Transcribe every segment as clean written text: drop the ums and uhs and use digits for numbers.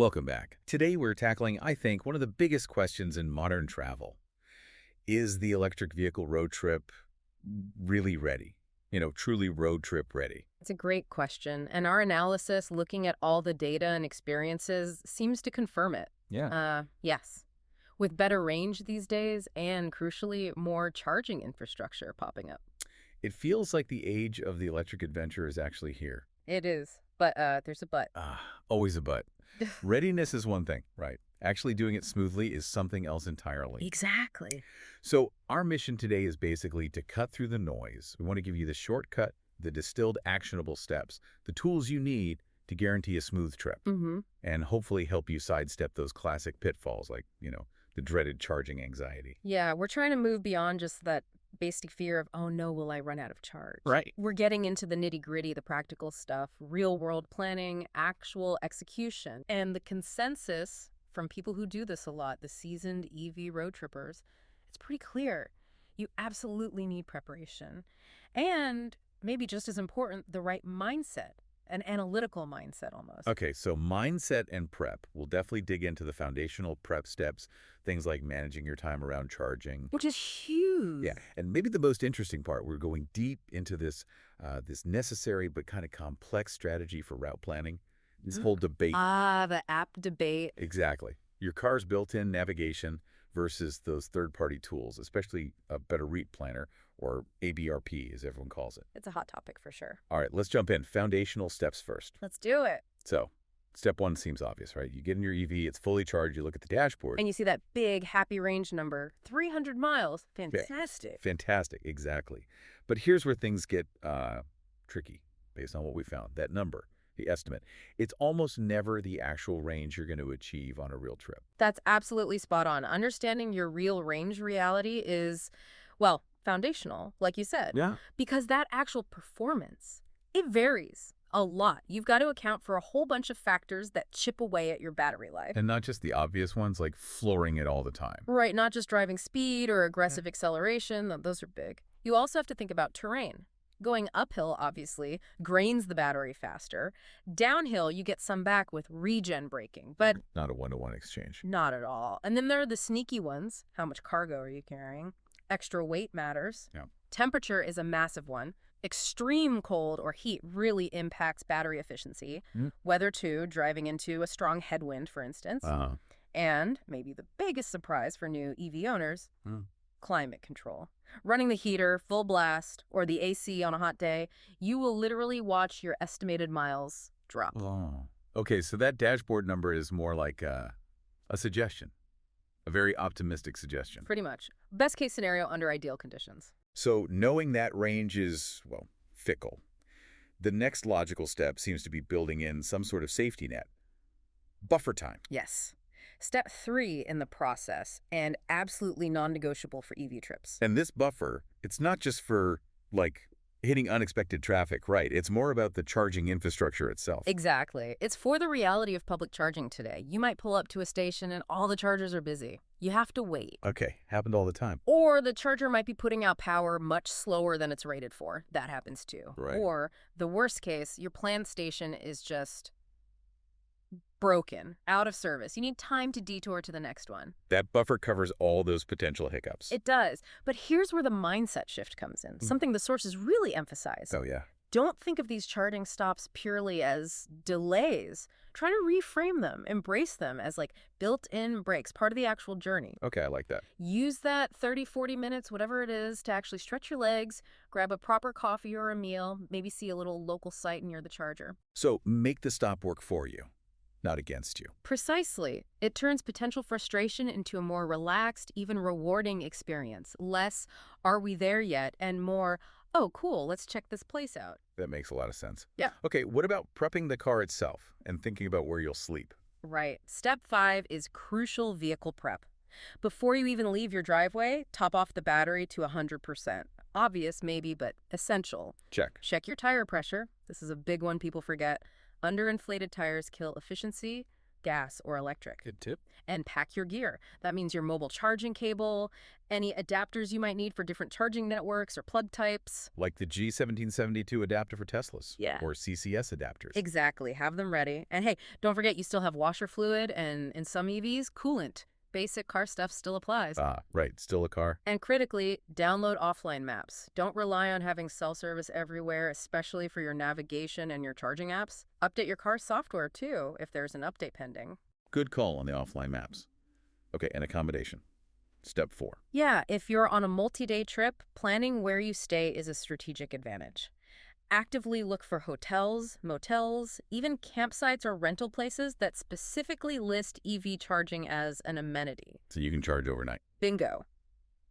Welcome back. Today we're tackling, I think, one of the biggest questions in modern travel. Is the electric vehicle road trip really ready? Truly road trip ready. It's a great question, and our analysis, looking at all the data and experiences, seems to confirm it. Yeah. Yes. With better range these days and, crucially, more charging infrastructure popping up. It feels like the age of the electric adventure is actually here. It is. But there's a but. Always a but. Readiness is one thing, right? Actually doing it smoothly is something else entirely. Exactly. So our mission today is basically to cut through the noise. We want to give you the shortcut, the distilled actionable steps, the tools you need to guarantee a smooth trip, and hopefully help you sidestep those classic pitfalls like, the dreaded charging anxiety. Yeah, we're trying to move beyond just that basic fear of, oh no, will I run out of charge? Right. We're getting into the nitty-gritty, the practical stuff, real-world planning, actual execution. And the consensus from people who do this a lot, the seasoned EV road trippers, it's pretty clear. You absolutely need preparation. And maybe just as important, the right mindset, an analytical mindset almost. Okay, so mindset and prep. We'll definitely dig into the foundational prep steps, things like managing your time around charging. Which is huge. Yeah, and maybe the most interesting part, we're going deep into this necessary but kind of complex strategy for route planning. This whole debate. The app debate. Exactly. Your car's built-in navigation versus those third-party tools, especially a better route planner, or ABRP, as everyone calls it. It's a hot topic for sure. All right, let's jump in. Foundational steps first. Let's do it. So, step one seems obvious, right? You get in your EV, it's fully charged, you look at the dashboard. And you see that big happy range number, 300 miles. Fantastic. Yeah, fantastic, exactly. But here's where things get tricky, based on what we found. That number, the estimate, it's almost never the actual range you're going to achieve on a real trip. That's absolutely spot on. Understanding your real range reality is, well, foundational, like you said. Yeah. Because that actual performance, it varies a lot. You've got to account for a whole bunch of factors that chip away at your battery life. And not just the obvious ones, like flooring it all the time. Right, not just driving speed or aggressive acceleration. Those are big. You also have to think about terrain. Going uphill, obviously, drains the battery faster. Downhill, you get some back with regen braking, but Not a one-to-one exchange. not at all. And then there are the sneaky ones. How much cargo are you carrying? Extra weight matters. Yeah. Temperature is a massive one. Extreme cold or heat really impacts battery efficiency. Weather, too, driving into a strong headwind, for instance. And maybe the biggest surprise for new EV owners, climate control. Running the heater, full blast, or the AC on a hot day, you will literally watch your estimated miles drop. Oh. Okay, so that dashboard number is more like a suggestion, a very optimistic suggestion. Pretty much. Best case scenario under ideal conditions. So knowing that range is, well, fickle, the next logical step seems to be building in some sort of safety net. Buffer time. Yes. Step 3 in the process, and absolutely non-negotiable for EV trips. And this buffer, it's not just for, like, hitting unexpected traffic, right? It's more about the charging infrastructure itself. Exactly. It's for the reality of public charging today. You might pull up to a station and all the chargers are busy. You have to wait. Okay, happened all the time. Or the charger might be putting out power much slower than it's rated for. That happens too. Right. Or, the worst case, your planned station is just broken, out of service. You need time to detour to the next one. That buffer covers all those potential hiccups. It does. But here's where the mindset shift comes in, something the sources really emphasize. Oh, yeah. Don't think of these charging stops purely as delays. Try to reframe them, embrace them as like built-in breaks, part of the actual journey. Okay, I like that. Use that 30, 40 minutes, whatever it is, to actually stretch your legs, grab a proper coffee or a meal, maybe see a little local site near the charger. So make the stop work for you, not against you. Precisely. It turns potential frustration into a more relaxed, even rewarding experience. Less, are we there yet? And more, oh, cool, let's check this place out. That makes a lot of sense. Yeah. Okay, what about prepping the car itself and thinking about where you'll sleep? Right. Step 5 is crucial vehicle prep. Before you even leave your driveway, top off the battery to 100%. Obvious, maybe, but essential. Check. Check your tire pressure. This is a big one people forget. Underinflated tires kill efficiency, gas or electric. Good tip. And pack your gear. That means your mobile charging cable, any adapters you might need for different charging networks or plug types. Like the G1772 adapter for Teslas. Yeah. Or CCS adapters. Exactly. Have them ready. And hey, don't forget you still have washer fluid and, in some EVs, coolant. Basic car stuff still applies. Right. Still a car. And critically, download offline maps. Don't rely on having cell service everywhere, especially for your navigation and your charging apps. Update your car's software, too, if there's an update pending. Good call on the offline maps. Okay, and accommodation. Step 4. Yeah, if you're on a multi-day trip, planning where you stay is a strategic advantage. Actively look for hotels, motels, even campsites or rental places that specifically list EV charging as an amenity. So you can charge overnight. Bingo.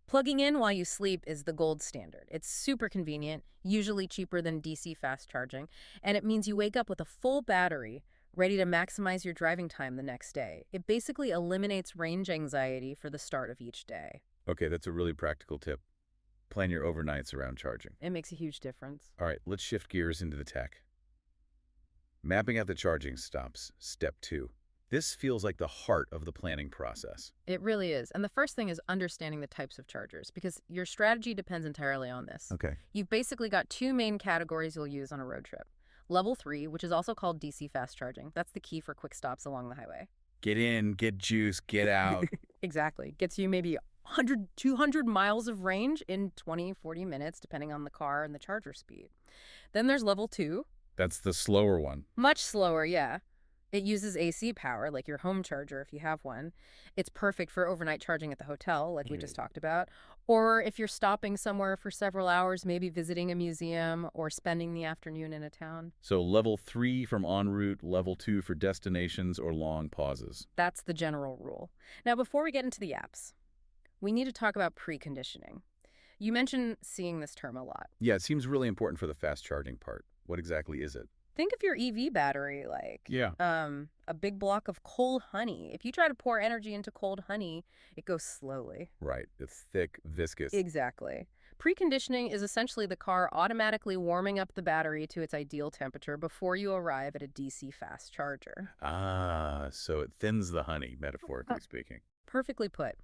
Plugging in while you sleep is the gold standard. It's super convenient, usually cheaper than DC fast charging, and it means you wake up with a full battery, ready to maximize your driving time the next day. It basically eliminates range anxiety for the start of each day. Okay, that's a really practical tip. Plan your overnights around charging. It makes a huge difference. All right, let's shift gears into the tech. Mapping out the charging stops, step 2. This feels like the heart of the planning process. It really is. And the first thing is understanding the types of chargers, because your strategy depends entirely on this. Okay. You've basically got 2 main categories you'll use on a road trip. Level 3, which is also called DC fast charging. That's the key for quick stops along the highway. Get in, get juice, get out. Exactly. Gets you maybe 100, 200 miles of range in 20, 40 minutes, depending on the car and the charger speed. Then there's level 2. That's the slower one. Much slower, yeah. It uses AC power, like your home charger if you have one. It's perfect for overnight charging at the hotel, like we just talked about. Or if you're stopping somewhere for several hours, maybe visiting a museum or spending the afternoon in a town. So level 3 from en route, level 2 for destinations or long pauses. That's the general rule. Now, before we get into the apps, we need to talk about preconditioning. You mentioned seeing this term a lot. Yeah, it seems really important for the fast charging part. What exactly is it? Think of your EV battery like Yeah. a big block of cold honey. If you try to pour energy into cold honey, it goes slowly. Right. It's thick, viscous. Exactly. Preconditioning is essentially the car automatically warming up the battery to its ideal temperature before you arrive at a DC fast charger. So it thins the honey, metaphorically speaking. Perfectly put.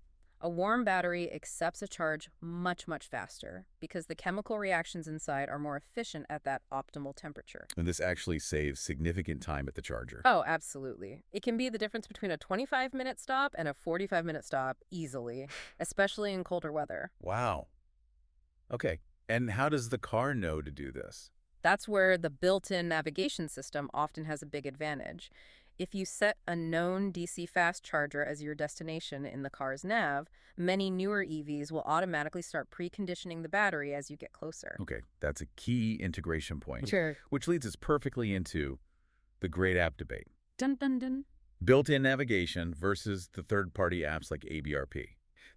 A warm battery accepts a charge much, much faster because the chemical reactions inside are more efficient at that optimal temperature. And this actually saves significant time at the charger. Oh, absolutely. It can be the difference between a 25-minute stop and a 45-minute stop easily, especially in colder weather. Wow. Okay. And how does the car know to do this? That's where the built-in navigation system often has a big advantage. If you set a known DC fast charger as your destination in the car's nav, many newer EVs will automatically start preconditioning the battery as you get closer. Okay, that's a key integration point. Sure. Which leads us perfectly into the great app debate. Dun, dun, dun. Built-in navigation versus the third-party apps like ABRP.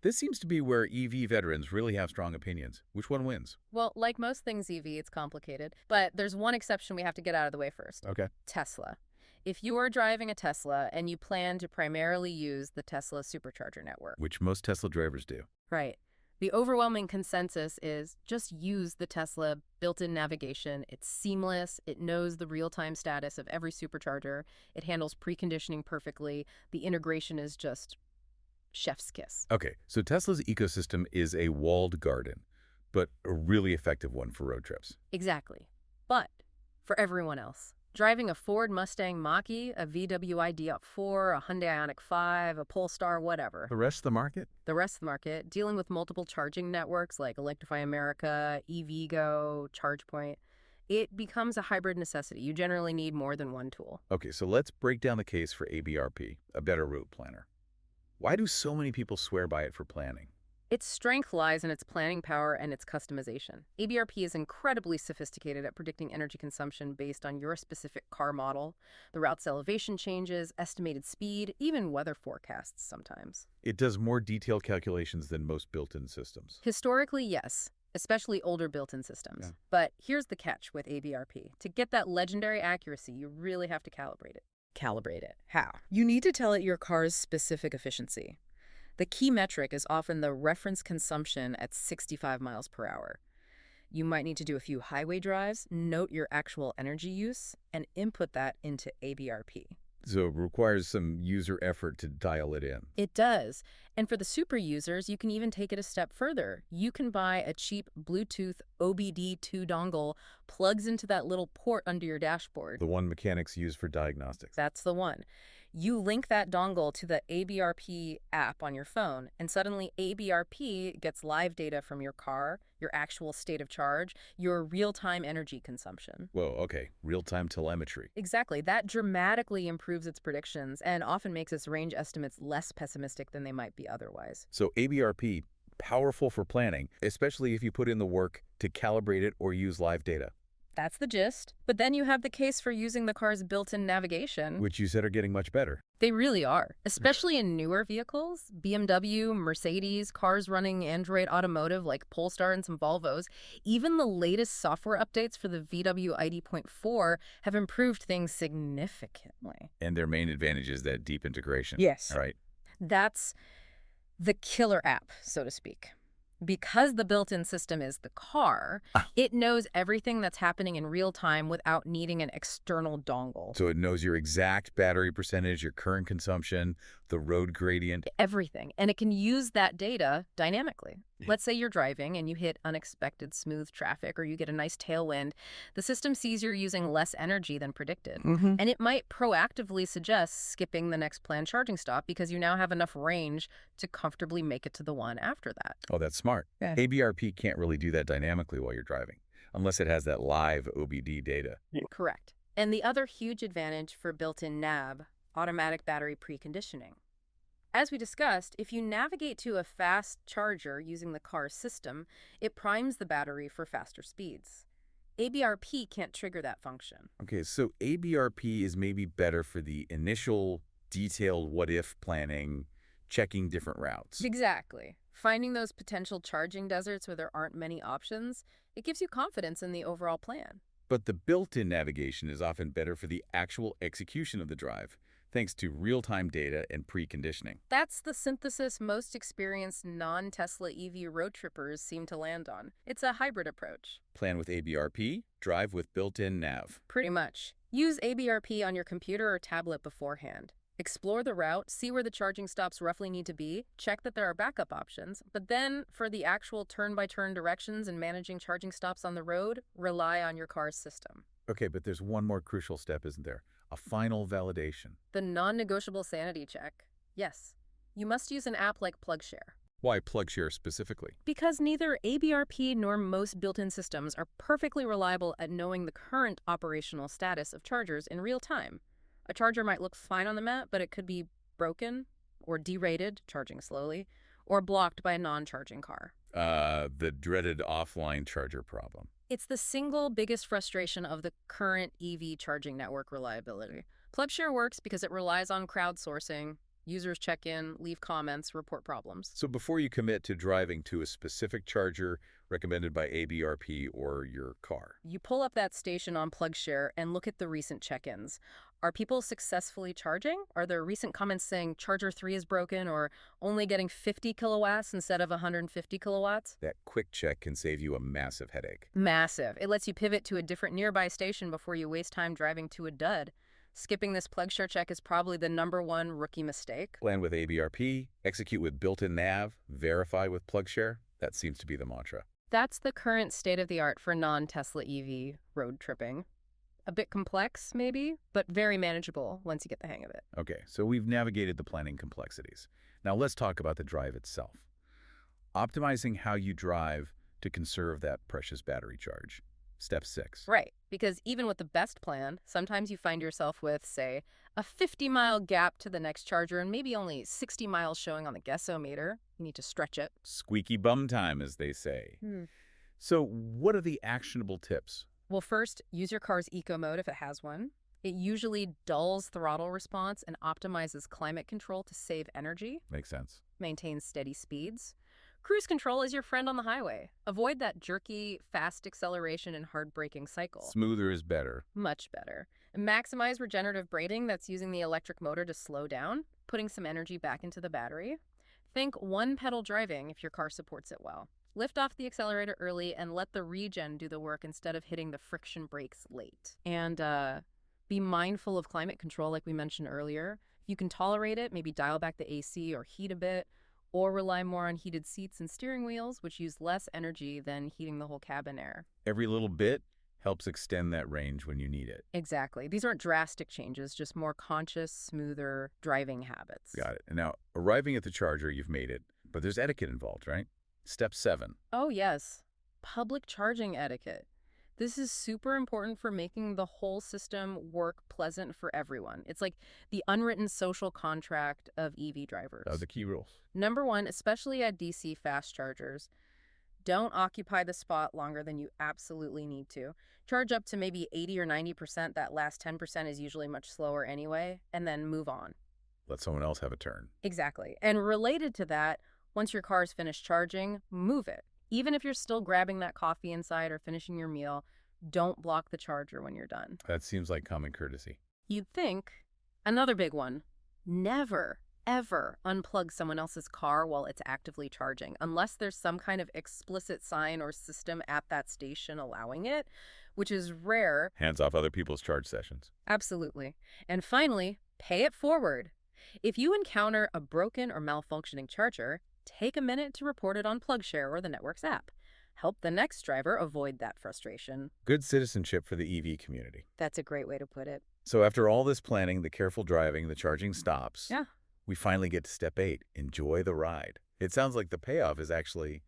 This seems to be where EV veterans really have strong opinions. Which one wins? Well, like most things EV, it's complicated. But there's one exception we have to get out of the way first. Okay. Tesla. If you are driving a Tesla and you plan to primarily use the Tesla supercharger network. Which most Tesla drivers do. Right. The overwhelming consensus is just use the Tesla built-in navigation. It's seamless. It knows the real-time status of every supercharger. It handles preconditioning perfectly. The integration is just chef's kiss. Okay, so Tesla's ecosystem is a walled garden, but a really effective one for road trips. Exactly. But for everyone else, driving a Ford Mustang Mach-E, a VW ID.4, a Hyundai Ioniq 5, a Polestar, whatever. The rest of the market? The rest of the market, dealing with multiple charging networks like Electrify America, EVgo, ChargePoint, it becomes a hybrid necessity. You generally need more than one tool. Okay, so let's break down the case for ABRP, a better route planner. Why do so many people swear by it for planning? Its strength lies in its planning power and its customization. ABRP is incredibly sophisticated at predicting energy consumption based on your specific car model, the route's elevation changes, estimated speed, even weather forecasts sometimes. It does more detailed calculations than most built-in systems. Historically, yes, especially older built-in systems. Yeah. But here's the catch with ABRP. To get that legendary accuracy, you really have to calibrate it. Calibrate it. How? You need to tell it your car's specific efficiency. The key metric is often the reference consumption at 65 miles per hour. You might need to do a few highway drives, note your actual energy use, and input that into ABRP. So it requires some user effort to dial it in. It does. And for the super users, you can even take it a step further. You can buy a cheap Bluetooth OBD2 dongle, plugs into that little port under your dashboard. The one mechanics use for diagnostics. That's the one. You link that dongle to the ABRP app on your phone, and suddenly ABRP gets live data from your car, your actual state of charge, your real-time energy consumption. Whoa, okay. Real-time telemetry. Exactly. That dramatically improves its predictions and often makes its range estimates less pessimistic than they might be otherwise. So ABRP, powerful for planning, especially if you put in the work to calibrate it or use live data. That's the gist. But then you have the case for using the car's built-in navigation. Which you said are getting much better. They really are, especially in newer vehicles. BMW, Mercedes, cars running Android Automotive like Polestar and some Volvos. Even the latest software updates for the VW ID.4 have improved things significantly. And their main advantage is that deep integration. Yes. Right. That's the killer app, so to speak. Because the built-in system is the car, it knows everything that's happening in real time without needing an external dongle. So it knows your exact battery percentage, your current consumption, the road gradient. Everything. And it can use that data dynamically. Let's say you're driving and you hit unexpected smooth traffic or you get a nice tailwind. The system sees you're using less energy than predicted. And it might proactively suggest skipping the next planned charging stop because you now have enough range to comfortably make it to the one after that. Oh, that's smart. Yeah. ABRP can't really do that dynamically while you're driving, unless it has that live OBD data. Correct. And the other huge advantage for built-in nav, automatic battery preconditioning. As we discussed, if you navigate to a fast charger using the car's system, it primes the battery for faster speeds. ABRP can't trigger that function. Okay, so ABRP is maybe better for the initial detailed what-if planning, checking different routes. Exactly. Finding those potential charging deserts where there aren't many options, it gives you confidence in the overall plan. But the built-in navigation is often better for the actual execution of the drive, thanks to real-time data and preconditioning. That's the synthesis most experienced non-Tesla EV road trippers seem to land on. It's a hybrid approach. Plan with ABRP, drive with built-in nav. Pretty much. Use ABRP on your computer or tablet beforehand. Explore the route, see where the charging stops roughly need to be, check that there are backup options, but then for the actual turn-by-turn directions and managing charging stops on the road, rely on your car's system. Okay, but there's one more crucial step, isn't there? A final validation. The non-negotiable sanity check. Yes, you must use an app like PlugShare. Why PlugShare specifically? Because neither ABRP nor most built-in systems are perfectly reliable at knowing the current operational status of chargers in real time. A charger might look fine on the map, but it could be broken or derated, charging slowly, or blocked by a non-charging car. The dreaded offline charger problem. It's the single biggest frustration of the current EV charging network reliability. PlugShare works because it relies on crowdsourcing. Users check in, leave comments, report problems. So before you commit to driving to a specific charger recommended by ABRP or your car, you pull up that station on PlugShare and look at the recent check-ins. Are people successfully charging? Are there recent comments saying charger 3 is broken or only getting 50 kilowatts instead of 150 kilowatts? that quick check can save you a massive headache. Massive. It lets you pivot to a different nearby station before you waste time driving to a dud. Skipping this PlugShare check is probably the #1 rookie mistake. Plan with ABRP, execute with built-in nav, verify with PlugShare. That seems to be the mantra. That's the current state-of-the-art for non-Tesla EV road tripping. A bit complex, maybe, but very manageable once you get the hang of it. Okay, so we've navigated the planning complexities. Now let's talk about the drive itself. Optimizing how you drive to conserve that precious battery charge. Step 6. Right, because even with the best plan, sometimes you find yourself with, say, a 50-mile gap to the next charger and maybe only 60 miles showing on the guessometer. You need to stretch it. Squeaky bum time, as they say. So what are the actionable tips? Well, first, use your car's eco mode if it has one. It usually dulls throttle response and optimizes climate control to save energy, Makes sense. maintains steady speeds. Cruise control is your friend on the highway. Avoid that jerky, fast acceleration and hard braking cycle. Smoother is better. Much better. Maximize regenerative braking, that's using the electric motor to slow down, putting some energy back into the battery. Think one-pedal driving if your car supports it well. Lift off the accelerator early and let the regen do the work instead of hitting the friction brakes late. And Be mindful of climate control, like we mentioned earlier. If you can tolerate it, maybe dial back the AC or heat a bit, or rely more on heated seats and steering wheels, which use less energy than heating the whole cabin air. Every little bit helps extend that range when you need it. Exactly. These aren't drastic changes, just more conscious, smoother driving habits. Got it. And now, arriving at the charger, you've made it, but there's etiquette involved, right? Step 7. Oh, yes. Public charging etiquette. This is super important for making the whole system work pleasant for everyone. It's like the unwritten social contract of EV drivers. The key rules. Number one, especially at DC fast chargers, don't occupy the spot longer than you absolutely need to. Charge up to maybe 80 or 90%. That last 10% is usually much slower anyway, and then move on. Let someone else have a turn. Exactly. And related to that, once your car's finished charging, move it. Even if you're still grabbing that coffee inside or finishing your meal, don't block the charger when you're done. That seems like common courtesy. You'd think. Another big one, never, ever unplug someone else's car while it's actively charging, unless there's some kind of explicit sign or system at that station allowing it, which is rare. Hands off other people's charge sessions. Absolutely. And finally, pay it forward. If you encounter a broken or malfunctioning charger, take a minute to report it on PlugShare or the network's app. Help the next driver avoid that frustration. Good citizenship for the EV community. That's a great way to put it. So after all this planning, the careful driving, the charging stops, Yeah. we finally get to step 8, enjoy the ride. It sounds like the payoff is actually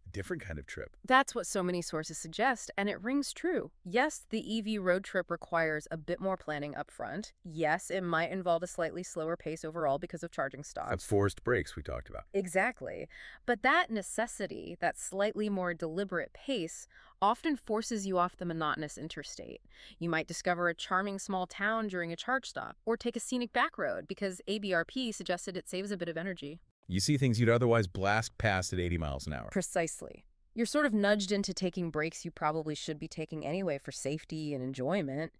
a different kind of trip. That's what so many sources suggest, and it rings true. Yes, the EV road trip requires a bit more planning up front. Yes, it might involve a slightly slower pace overall because of charging stops. That forced breaks we talked about. Exactly. But that necessity, that slightly more deliberate pace, often forces you off the monotonous interstate. You might discover a charming small town during a charge stop, or take a scenic back road because ABRP suggested it saves a bit of energy. You see things you'd otherwise blast past at 80 miles an hour. Precisely. You're sort of nudged into taking breaks you probably should be taking anyway for safety and enjoyment.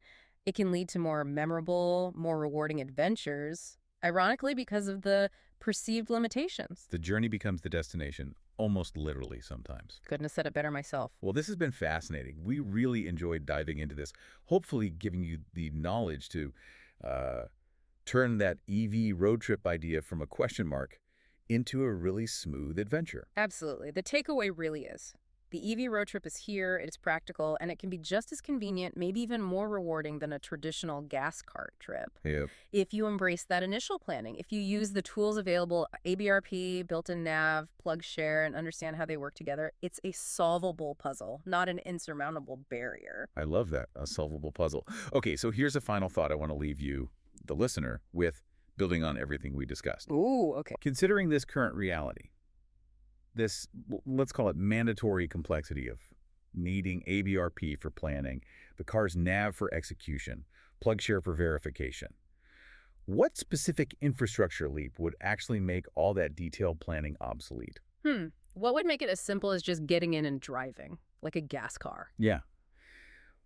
It can lead to more memorable, more rewarding adventures, ironically because of the perceived limitations. The journey becomes the destination, almost literally sometimes. Couldn't have said it better myself. Well, this has been fascinating. We really enjoyed diving into this, hopefully giving you the knowledge to turn that EV road trip idea from a question mark into a really smooth adventure. Absolutely. The takeaway really is the EV road trip is here, it's practical, and it can be just as convenient, maybe even more rewarding than a traditional gas cart trip. Yep. If you embrace that initial planning, if you use the tools available, ABRP, built-in nav, PlugShare, and understand how they work together, it's a solvable puzzle, not an insurmountable barrier. I love that, a solvable puzzle. Okay, so here's a final thought I want to leave you, the listener, with, building on everything we discussed. Ooh, okay. Considering this current reality, this, let's call it mandatory complexity of needing ABRP for planning, the car's nav for execution, PlugShare for verification, what specific infrastructure leap would actually make all that detailed planning obsolete? What would make it as simple as just getting in and driving, like a gas car? Yeah.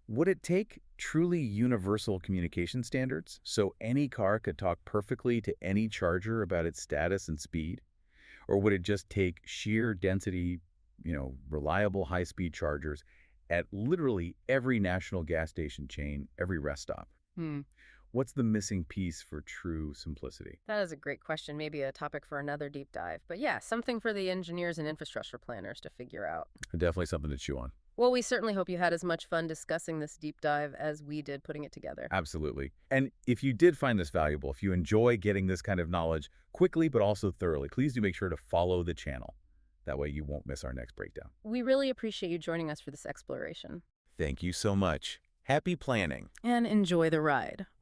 Would it take truly universal communication standards so any car could talk perfectly to any charger about its status and speed? Or would it just take sheer density, reliable high-speed chargers at literally every national gas station chain, every rest stop? What's the missing piece for true simplicity? That is a great question, maybe a topic for another deep dive. But yeah, something for the engineers and infrastructure planners to figure out. Definitely something to chew on. Well, we certainly hope you had as much fun discussing this deep dive as we did putting it together. Absolutely. And if you did find this valuable, if you enjoy getting this kind of knowledge quickly but also thoroughly, please do make sure to follow the channel. That way you won't miss our next breakdown. We really appreciate you joining us for this exploration. Thank you so much. Happy planning. And enjoy the ride.